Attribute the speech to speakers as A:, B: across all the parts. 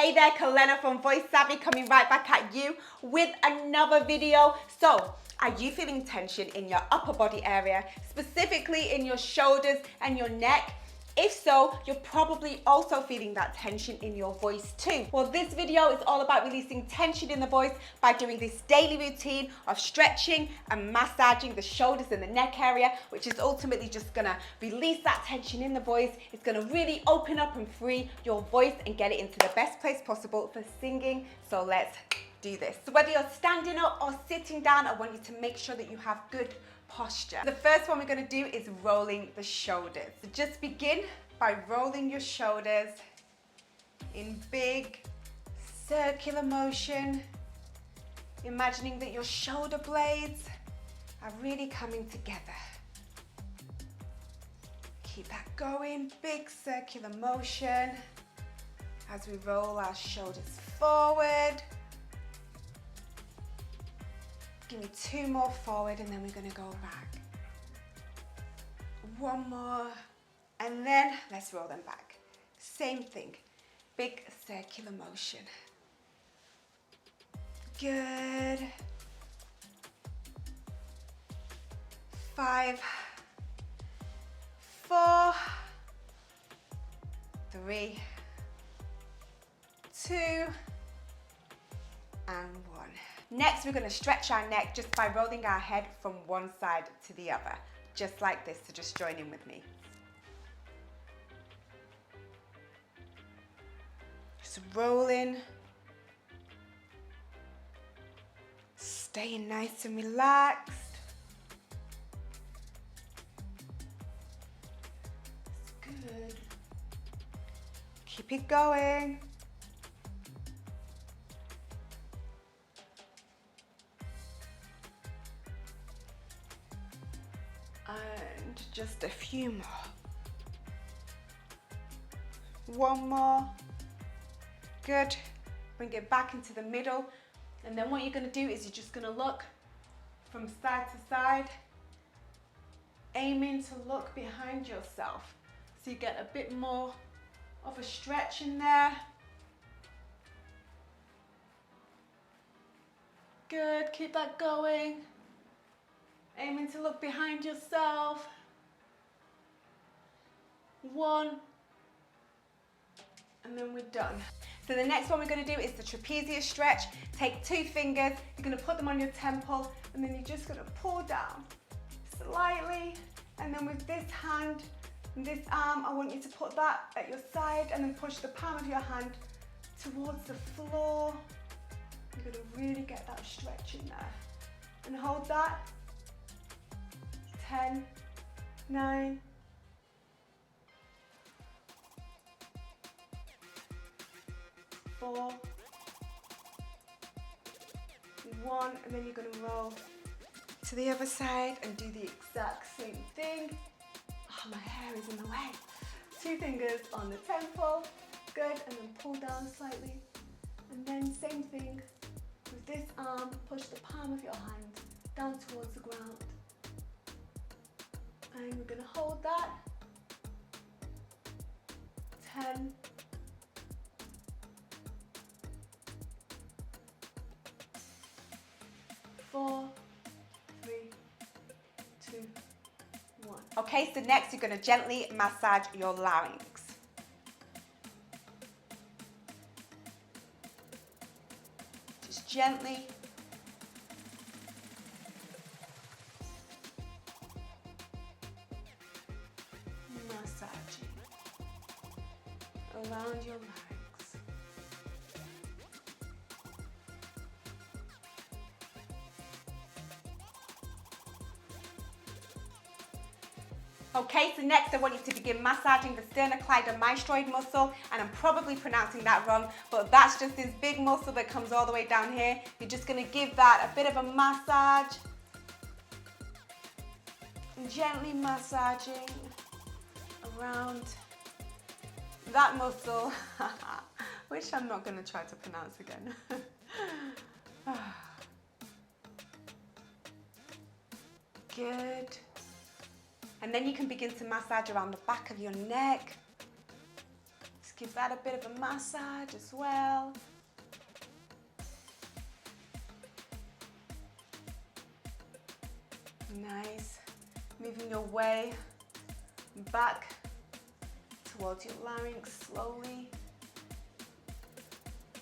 A: Hey there, Kalena from Voice Savvy coming right back at you with another video. So, are you feeling tension in your upper body area, specifically in your shoulders and your neck? If so, you're probably also feeling that tension in your voice too. Well, this video is all about releasing tension in the voice by doing this daily routine of stretching and massaging the shoulders and the neck area, which is ultimately just gonna release that tension in the voice. It's gonna really open up and free your voice and get it into the best place possible for singing. So let's do this. So whether you're standing up or sitting down, I want you to make sure that you have good posture. The first one we're going to do is rolling the shoulders. So just begin by rolling your shoulders in big circular motion, imagining that your shoulder blades are really coming together. Keep that going, big circular motion as we roll our shoulders forward. Give me 2 more forward and then we're going to go back. 1 more and then let's roll them back. Same thing, big circular motion. Good. 5, 4, 3, 2, and 1. Next, we're going to stretch our neck just by rolling our head from one side to the other, just like this. So just join in with me. Just rolling, staying nice and relaxed. Good. Keep it going. And just a few more. 1 more. Good. Bring it back into the middle. And then what you're going to do is you're just going to look from side to side, aiming to look behind yourself. So you get a bit more of a stretch in there. Good. Keep that going. Aiming to look behind yourself. 1. And then we're done. So the next one we're going to do is the trapezius stretch. Take 2 fingers, you're going to put them on your temple, and then you're just going to pull down slightly. And then with this hand and this arm, I want you to put that at your side and then push the palm of your hand towards the floor. You're going to really get that stretch in there. And hold that. 10, 9, 4, 1, and then you're going to roll to the other side and do the exact same thing. Oh, my hair is in the way. 2 fingers on the temple, good, and then pull down slightly. And then same thing with this arm, push the palm of your hand down towards the ground. And we're going to hold that. 10, 4, 3, 2, 1. Okay, so next you're going to gently massage your larynx. Just gently. Massaging around your larynx. Okay, so next I want you to begin massaging the Sternocleidomaestroid muscle, and I'm probably pronouncing that wrong, but that's just this big muscle that comes all the way down here. You're just going to give that a bit of a massage. And gently massaging around that muscle, which I'm not going to try to pronounce again. Good. And then you can begin to massage around the back of your neck. Just give that a bit of a massage as well. Nice. Moving your way back towards your larynx slowly.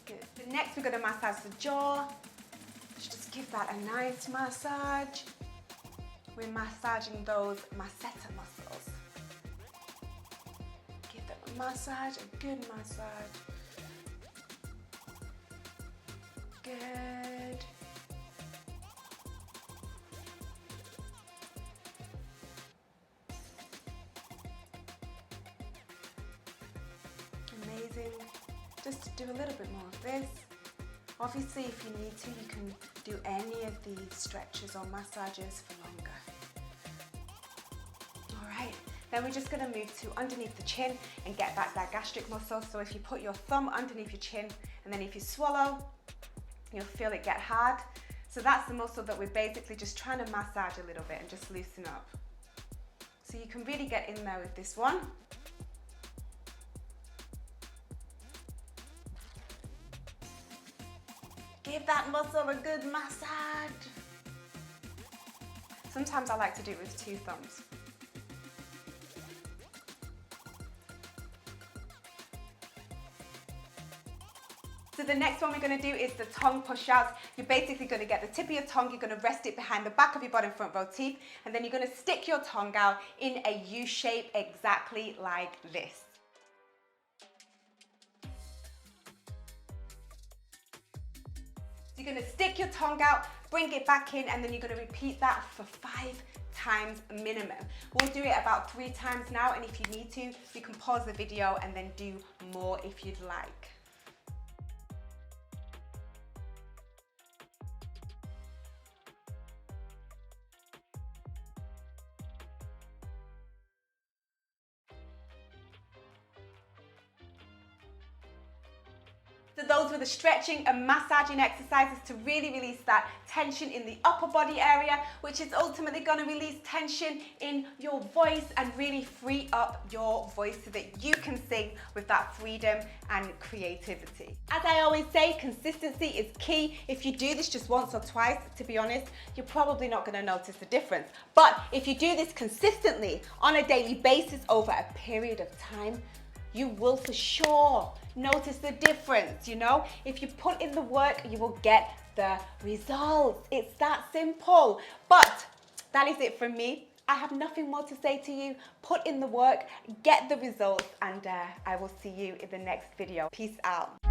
A: Good. Next we're going to massage the jaw. Just give that a nice massage. We're massaging those masseter muscles. Give them a massage, a good massage. Good. Amazing. Just do a little bit more of this. Obviously, if you need to, you can do any of these stretches or massages for longer. All right, then we're just gonna move to underneath the chin and get back that gastric muscle. So if you put your thumb underneath your chin, and then if you swallow, you'll feel it get hard. So that's the muscle that we're basically just trying to massage a little bit and just loosen up. So you can really get in there with this one. Give that muscle a good massage. Sometimes I like to do it with 2 thumbs. So the next one we're going to do is the tongue push-outs. You're basically going to get the tip of your tongue, you're going to rest it behind the back of your bottom front row teeth, and then you're going to stick your tongue out in a U shape exactly like this. You're going to stick your tongue out, bring it back in, and then you're going to repeat that for 5 times minimum. We'll do it about 3 times now, and if you need to, you can pause the video and then do more if you'd like. So those were the stretching and massaging exercises to really release that tension in the upper body area, which is ultimately going to release tension in your voice and really free up your voice so that you can sing with that freedom and creativity. As I always say, consistency is key. If you do this just once or twice, to be honest, you're probably not going to notice the difference. But if you do this consistently on a daily basis over a period of time, you will for sure notice the difference, you know? If you put in the work, you will get the results. It's that simple. But that is it from me. I have nothing more to say to you. Put in the work, get the results, and I will see you in the next video. Peace out.